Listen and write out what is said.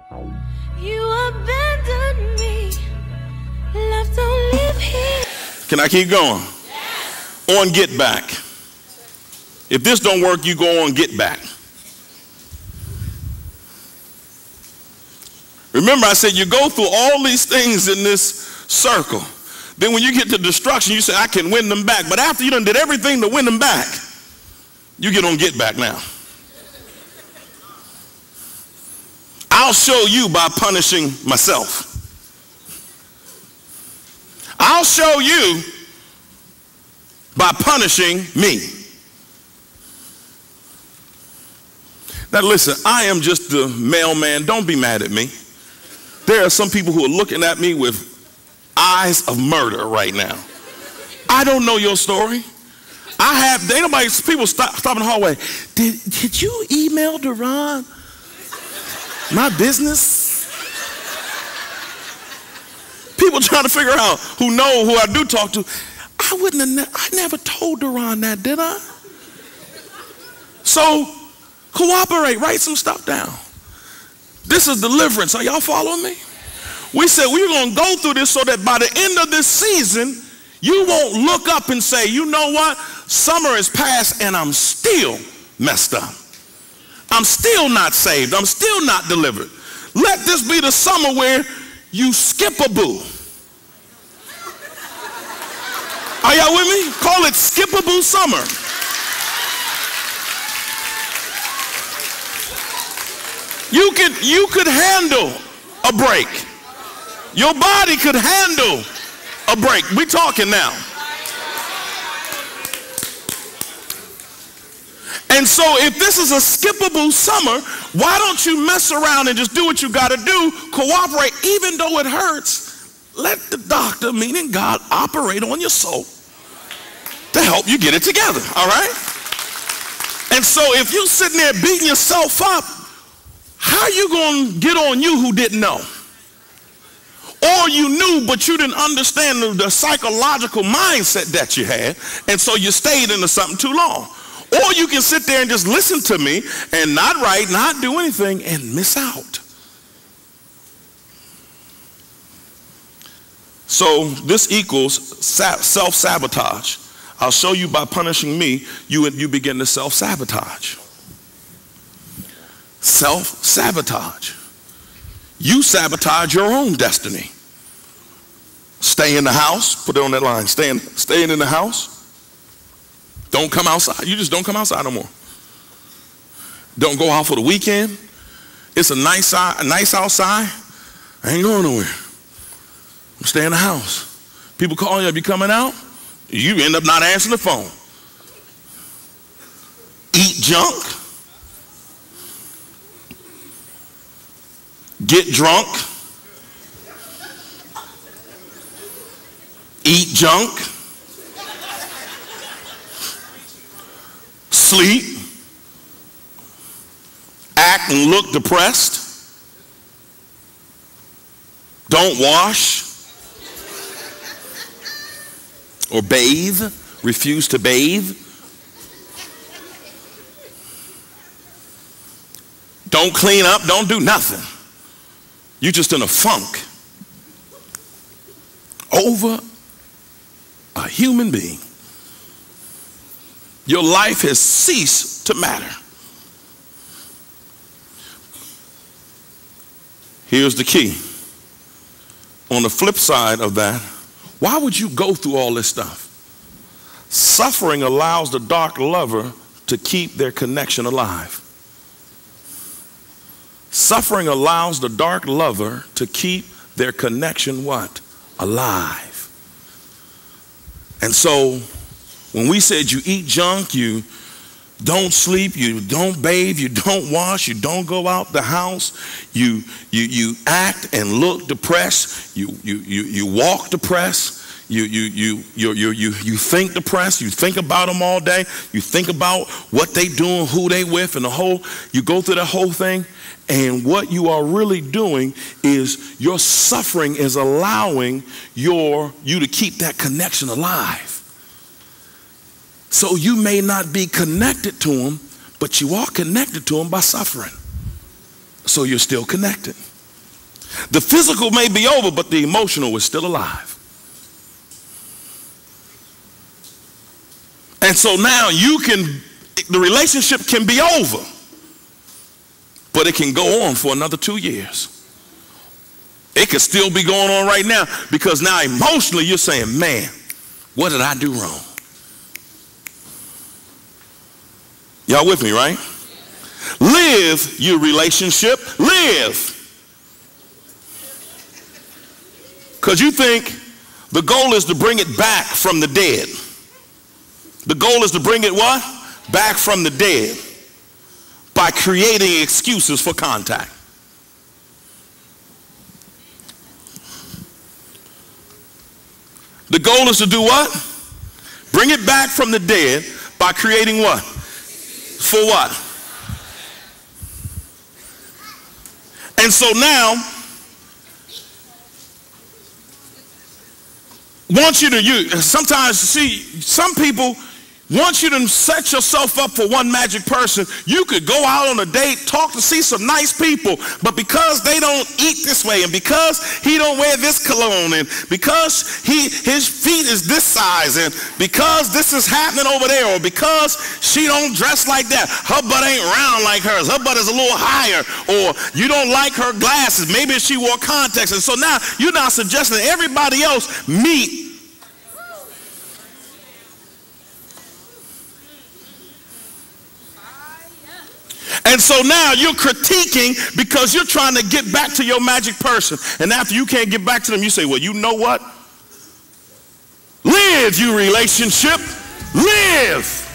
You abandoned me. Love don't live here. Can I keep going? Yes. On Get Back. If this don't work, you go on Get Back. Remember, I said you go through all these things in this circle. Then when you get to destruction, you say, I can win them back. But after you done did everything to win them back, you get on Get Back now. I'll show you by punishing myself. I'll show you by punishing me. Now listen, I am just the mailman. Don't be mad at me. There are some people who are looking at me with eyes of murder right now. I don't know your story. People stop in the hallway. Did you email Deron my business? People trying to figure out who I do talk to. I never told Deron that, did I? So cooperate, write some stuff down. This is deliverance. Are y'all following me? We said we're going to go through this so that by the end of this season, you won't look up and say, you know what? Summer is past and I'm still messed up. I'm still not saved. I'm still not delivered. Let this be the summer where you skip a boo. Are y'all with me? Call it skippable summer. You could handle a break. Your body could handle a break. We're talking now. And so if this is a skippable summer, why don't you mess around and just do what you got to do, cooperate, even though it hurts. Let the doctor, meaning God, operate on your soul to help you get it together, all right? And so if you're sitting there beating yourself up, how are you going to get on you who didn't know? Or you knew, but you didn't understand the psychological mindset that you had, and so you stayed into something too long. Or you can sit there and just listen to me and not write, not do anything, and miss out. So this equals self-sabotage. I'll show you by punishing me, you begin to self-sabotage. Self-sabotage. You sabotage your own destiny. Stay in the house. Put it on that line. Staying in the house. Don't come outside. You just don't come outside no more. Don't go out for the weekend. It's a nice outside. I ain't going nowhere. I'm staying in the house. People call you up, you coming out? You end up not answering the phone. Eat junk. Get drunk. Eat junk. Sleep. Act and look depressed. Don't wash or bathe. Refuse to bathe. Don't clean up. Don't do nothing. You're just in a funk over a human being. Your life has ceased to matter. Here's the key. On the flip side of that, why would you go through all this stuff? Suffering allows the dark lover to keep their connection alive. Suffering allows the dark lover to keep their connection what? Alive. And so when we said you eat junk, you don't sleep, you don't bathe, you don't wash, you don't go out the house, you act and look depressed, you walk depressed, you think depressed, you think about them all day, you think about what they doing, who they with, and you go through the whole thing, and what you are really doing is your suffering is allowing you to keep that connection alive. So you may not be connected to him, but you are connected to him by suffering. So you're still connected. The physical may be over, but the emotional is still alive. And so now the relationship can be over, but it can go on for another 2 years. It could still be going on right now, because now emotionally you're saying, man, what did I do wrong? Y'all with me, right? Live your relationship. Live. Because you think the goal is to bring it back from the dead. The goal is to bring it what? Back from the dead. By creating excuses for contact. The goal is to do what? Bring it back from the dead by creating what? For what? And so now, sometimes see, some people want you to set yourself up for one magic person. You could go out on a date, see some nice people, but because they don't eat this way, and because he don't wear this cologne, and because his feet is this size, and because this is happening over there, or because she don't dress like that, her butt ain't round like hers, her butt is a little higher, or you don't like her glasses, maybe she wore contacts, and so now you're not suggesting that everybody else meet. And so now you're critiquing because you're trying to get back to your magic person. And after you can't get back to them, you say, well, you know what? Live, you relationship. Live.